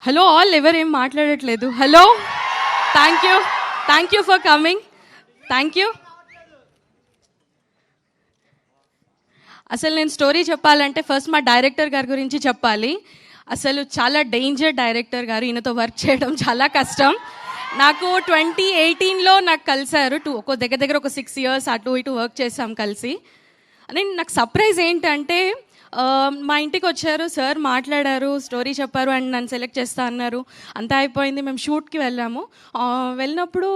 Hello all, ఎవరేం మాట్లాడట్లేదు. Hello, thank you for coming. Thank you. అసలు నేను స్టోరీ చెప్పాలంటే ఫస్ట్ మా డైరెక్టర్ గారి గురించి చెప్పాలి. అసలు చాలా డేంజర్ డైరెక్టర్ గారు, ఈయనతో వర్క్ చేయడం చాలా కష్టం. నాకు 2018లో నాకు కలిశారు. ఒక దగ్గర ఒక 6 years అటు ఇటు వర్క్ చేసాం కలిసి. నాకు సర్ప్రైజ్ ఏంటంటే మా ఇంటికి వచ్చారు సార్, మాట్లాడారు, స్టోరీ చెప్పారు అండ్ నన్ను సెలెక్ట్ చేస్తా అన్నారు. అంతా అయిపోయింది, మేము షూట్కి వెళ్ళాము. వెళ్ళినప్పుడు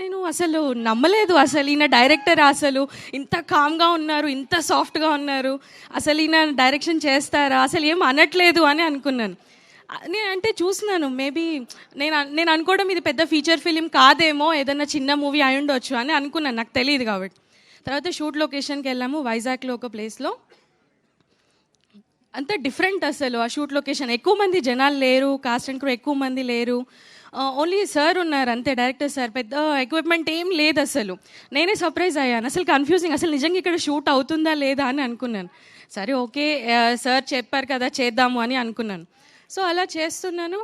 నేను అసలు నమ్మలేదు. అసలు ఈయన డైరెక్టర్, అసలు ఇంత కామ్గా ఉన్నారు, ఇంత సాఫ్ట్గా ఉన్నారు, అసలు ఈయన డైరెక్షన్ చేస్తారా, అసలు ఏం అనట్లేదు అని అనుకున్నాను. అంటే చూస్తున్నాను, మేబీ నేను అనుకోవడం ఇది పెద్ద ఫీచర్ ఫిలిం కాదేమో, ఏదైనా చిన్న మూవీ అయి ఉండొచ్చు అని అనుకున్నాను, నాకు తెలియదు కాబట్టి. తర్వాత షూట్ లొకేషన్కి వెళ్ళాము, వైజాగ్లో ఒక ప్లేస్లో. అంత డిఫరెంట్ అసలు ఆ షూట్ లొకేషన్. ఎక్కువ మంది జనాలు లేరు, కాస్ట్ అండ్ క్రూ ఎక్కువ మంది లేరు, ఓన్లీ సార్ ఉన్నారు అంతే, డైరెక్టర్ సార్. పెద్ద ఎక్విప్మెంట్ ఏం లేదు అసలు. నేనే సర్ప్రైజ్ అయ్యాను, అసలు కన్ఫ్యూజింగ్, అసలు నిజంగా ఇక్కడ షూట్ అవుతుందా లేదా అని అనుకున్నాను. సరే ఓకే, సార్ చెప్పారు కదా చేద్దాము అని అనుకున్నాను. సో అలా చేస్తున్నాను.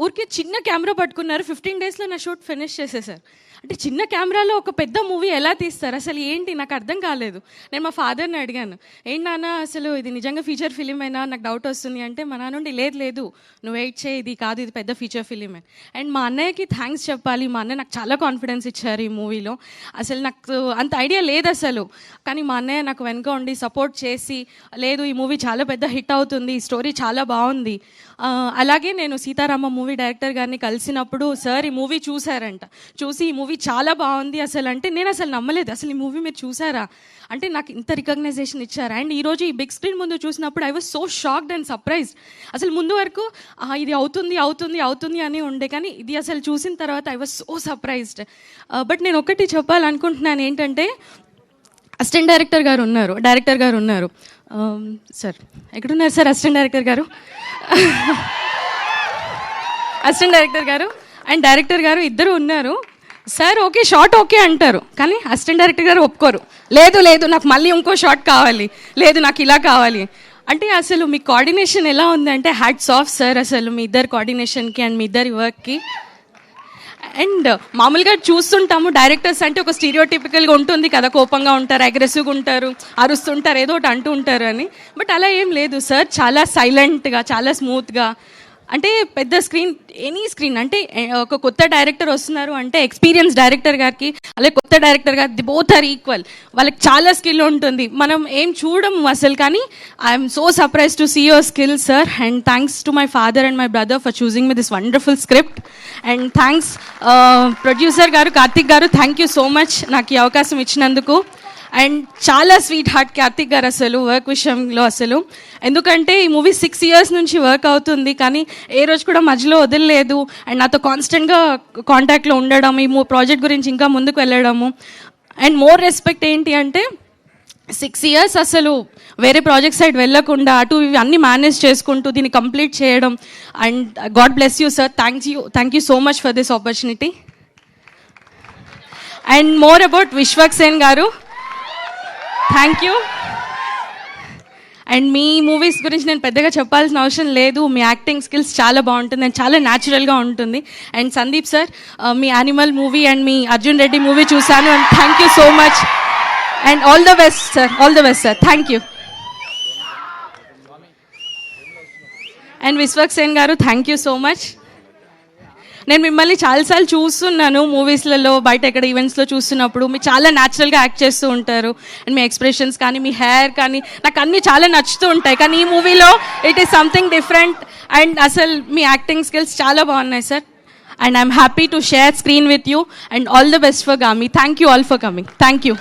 ఊరికి చిన్న కెమెరా పట్టుకున్నారు, 15 daysలో నా షూట్ ఫినిష్ చేసేసారు. అంటే చిన్న కెమెరాలో ఒక పెద్ద మూవీ ఎలా తీస్తారు, అసలు ఏంటి నాకు అర్థం కాలేదు. నేను మా ఫాదర్ని అడిగాను, ఏంటి నాన్న అసలు ఇది నిజంగా ఫీచర్ ఫిలిం అయినా, నాకు డౌట్ వస్తుంది అంటే మా నాన్న నుండి లేదు నువ్వు వెయిట్ చేయి, ఇది కాదు, ఇది పెద్ద ఫీచర్ ఫిలిమే. అండ్ మా అన్నయ్యకి థ్యాంక్స్ చెప్పాలి. మా అన్నయ్య నాకు చాలా కాన్ఫిడెన్స్ ఇచ్చారు ఈ మూవీలో. అసలు నాకు అంత ఐడియా లేదు అసలు, కానీ మా అన్నయ్య నాకు వెనక ఉండి సపోర్ట్ చేసి, లేదు ఈ మూవీ చాలా పెద్ద హిట్ అవుతుంది, ఈ స్టోరీ చాలా బాగుంది. అలాగే నేను సీతారామ మూవీ డైరెక్టర్ గారిని కలిసినప్పుడు సార్ ఈ మూవీ చూసారంట. చూసి ఈ మూవీ చాలా బాగుంది అసలు అంటే నేను అసలు నమ్మలేదు. అసలు ఈ మూవీ మీరు చూసారా అంటే నాకు ఇంత రికగ్నైజేషన్ ఇచ్చారు. అండ్ ఈరోజు ఈ బిగ్ స్క్రీన్ ముందు చూసినప్పుడు I was so shocked and surprised. అసలు ముందు వరకు ఇది అవుతుంది అని ఉండే, కానీ ఇది అసలు చూసిన తర్వాత I was so surprised. But నేను ఒకటి చెప్పాలనుకుంటున్నాను ఏంటంటే, అసిస్టెంట్ డైరెక్టర్ గారు ఉన్నారు. సార్ ఎక్కడున్నారు సార్ అసిస్టెంట్ డైరెక్టర్ గారు? అసిస్టెంట్ డైరెక్టర్ గారు అండ్ డైరెక్టర్ గారు ఇద్దరు ఉన్నారు. సార్ ఓకే షార్ట్ ఓకే అంటారు, కానీ అసిస్టెంట్ డైరెక్టర్ గారు ఒప్పుకోరు. లేదు నాకు మళ్ళీ ఇంకో షార్ట్ కావాలి, లేదు నాకు ఇలా కావాలి అంటే. అసలు మీ కోఆర్డినేషన్ ఎలా ఉందంటే హ్యాట్స్ ఆఫ్ సార్, అసలు మీ ఇద్దరు కోఆర్డినేషన్కి అండ్ మీ ఇద్దరి వర్క్కి. అండ్ మామూలుగా చూస్తుంటాము డైరెక్టర్స్ అంటే ఒక స్టీరియోటిపికల్గా ఉంటుంది కదా, కోపంగా ఉంటారు, అగ్రెసివ్గా ఉంటారు, అరుస్తుంటారు, ఏదో ఒకటి అంటూ ఉంటారు అని. బట్ అలా ఏం లేదు సార్, చాలా సైలెంట్గా, చాలా స్మూత్గా. అంటే పెద్ద స్క్రీన్, ఎనీ స్క్రీన్ అంటే ఒక కొత్త డైరెక్టర్ వస్తున్నారు అంటే ఎక్స్పీరియన్స్ డైరెక్టర్ గారికి అలాగే కొత్త డైరెక్టర్ గారు, ది బోత్ ఆర్ ఈక్వల్. వాళ్ళకి చాలా స్కిల్ ఉంటుంది, మనం ఏం చూడము అసలు. కానీ I'm so surprise to see your skill sir. And thanks to my father and my brother for choosing me this wonderful script. And thanks producer గారు, కార్తిక్ గారు, థ్యాంక్ యూ సో మచ్ నాకు ఈ అవకాశం ఇచ్చినందుకు. అండ్ చాలా స్వీట్ హార్ట్ కార్తిక్ గారు అసలు work విషయంలో అసలు. ఎందుకంటే ఈ మూవీ 6 years నుంచి వర్క్ అవుతుంది, కానీ ఏ రోజు కూడా మధ్యలో వదిలేదు. అండ్ నాతో కాన్స్టెంట్గా కాంటాక్ట్లో ఉండడం, ఈ ప్రాజెక్ట్ గురించి ఇంకా ముందుకు వెళ్ళడము. అండ్ మోర్ రెస్పెక్ట్ ఏంటి అంటే 6 years అసలు వేరే ప్రాజెక్ట్ సైడ్ వెళ్ళకుండా అటు ఇవి అన్నీ మేనేజ్ చేసుకుంటూ దీన్ని కంప్లీట్ చేయడం. And god bless you sir, thank you so much for this opportunity. And more about Vishwaksen garu, thank you. And మీ మూవీస్ గురించి నేను పెద్దగా చెప్పాల్సిన అవసరం లేదు, మీ యాక్టింగ్ స్కిల్స్ చాలా బాగుంటుంది అండ్ చాలా న్యాచురల్గా ఉంటుంది. అండ్ సందీప్ సార్, మీ యానిమల్ మూవీ అండ్ మీ అర్జున్ రెడ్డి మూవీ చూశాను and thank you so much. And all the best sir, thank you. And Vishwaksen garu, thank you so much. నేను మిమ్మల్ని చాలాసార్లు చూస్తున్నాను మూవీస్లలో, బయట ఎక్కడ ఈవెంట్స్లో చూస్తున్నప్పుడు మీరు చాలా న్యాచురల్గా యాక్ట్ చేస్తూ ఉంటారు. అండ్ మీ ఎక్స్ప్రెషన్స్ కానీ, మీ హెయిర్ కానీ నాకు అన్నీ చాలా నచ్చుతూ ఉంటాయి. కానీ ఈ మూవీలో it is something different. And అసలు మీ యాక్టింగ్ స్కిల్స్ చాలా బాగున్నాయి sir. And I'm happy to share screen with you. And all the best for Gaami. Thank you all for coming. Thank you.